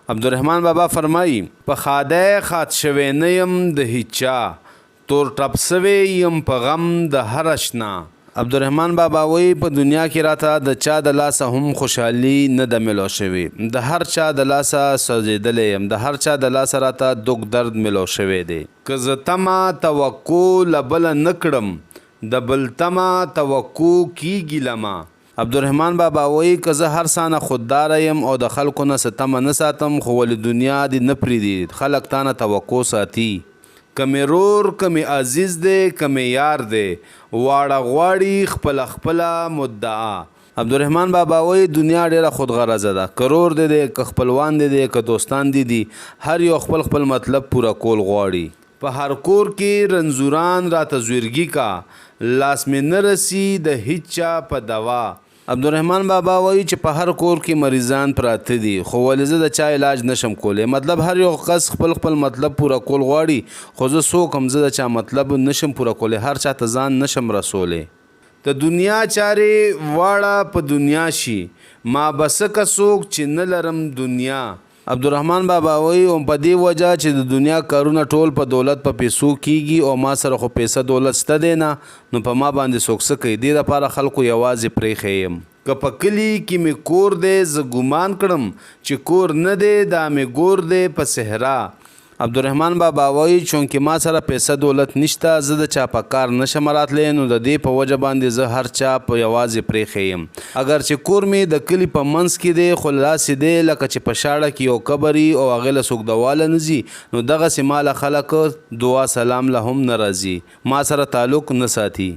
عبدالرحمن بابا فرمایي په خاده خات شوی نه یم د هیچا تور ټپ سوی یم په غم د هر اشنا. عبدالرحمن بابا وی په دنیا کې راته د چا د لاسه هم خوشحالي نه ده ملو شوی، د هر چا د لاسه سوځېدلی یم، د هر چا د لاسه راته دک درد ملو شوی دی. که زه تمه توقع له بله نه کړم د بل تمه توقع کیږي له ما. عبدالرحمن بابا وی که زه هر سانه خودداره یم او د خلکو نه څه تمه نه ساتم خو ولې دنیا دې نه پرېږدي، خلک تا نه توقع ساتي. کمی رور کمی عزیز دی کمی یار دی واړه غواړي خپله خپله مدعا. عبدالرحمن بابا وی دنیا ډیره خودغرضه ده، که رور دی که خپلوان دی که دوستان دی هر یو خپل خپل مطلب پوره کول غواړي. په هر کور کې رنځوران راته زویرګي کا لاس مې نه رسی د هیچا په دوا. عبدالرحمن بابا وایي چې په هر کور کې مریضان پراته دي خو ولې زه د چا علاج نشم کولی. مطلب هر یو کس خپل خپل مطلب پوره کول غواړي خو زه څوک هم زه د چا مطلب نشم پوره کولی، هر چا ته ځان نشم رسولی. د دنیا چارې واړه په دنیا شي ما بسکه څوک چې نه لرم دنیا. عبدالرحمن بابا وایي په دې وجه چې د دنیا کارونه ټول په دولت په پیسو کیږي او ما سره خو پیسه دولت شته دی نه، نو په ما باندې څوک څه کوي. دې دپاره خلکو یوازې پرېښی یم. که په کلي کې مې کور دی زه ګمان کړم چې کور نه دی دا مې ګور دی په صحرا. عبدالرحمن بابا وایي چونکې ما سره پیسه دولت نشته زه د چا په کار نشم راتلی، نو د دې په وجه باندې زه هر چا په یوازې پرېښی یم. اگر چې کور مې د کلي په منځ کې دی خو لاسې دی لکه چې په شاړه کې یو قبر وي او هغې له څوک دواله نه ځي، نو دغسې ما له خلک دعا سلام له هم نه راځي، ما سره تعلق نه ساتي.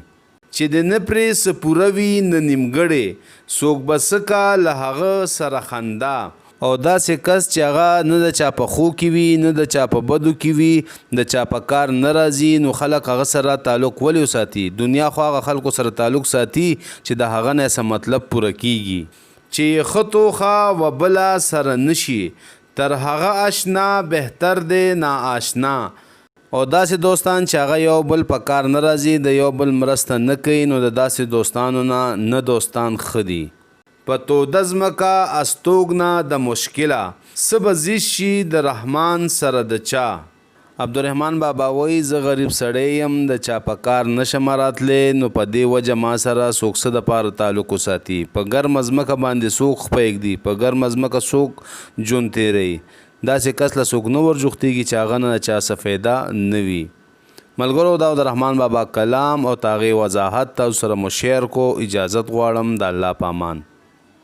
چې د نه پرې څه پوره وي نه نیمګړې څوک به څه کا له هغه سره خندا. او داسې کس چې هغه نه د چا په خو کې وي نه د چا په بدو کې وي د چا په کار نه راځي، نو خلک هغه سره تعلق ولې وساتي؟ دنیا خو هغه خلکو سره تعلق ساتي چې د هغه نه څه مطلب پوره کیږي. چې ښه توخه و بله سره نشي تر هغه اشنا بهتر دی نا آشنا. او داسې دوستان چې هغه یو بل په کار نه راځي د یو بل مرسته نه کوي، نو د داسې دوستانو نه دوستان ښه دي. په توده ځمکه استوګنه د مشکله څه به زیږ شي د رحمان سره د چا. عبدالرحمن بابا وایي زه غریب سړی یم د چا په کار نشم راتلی، نو په دې وجه ما سره څوک څه دپاره تعلق وساتي. په ګرمه ځمکه باندې څوک خپه ږدي، په ګرمه ځمکه څوک ژوند تیروي، داسې کس له څوک نه ورجوختېږي چې هغه نه چا څه فایده نه وي. ملګرو دا د رحمان بابا کلام او د هغې وضاحت تاسو سره مو شیر کو. اجازت غواړم د الله په امان.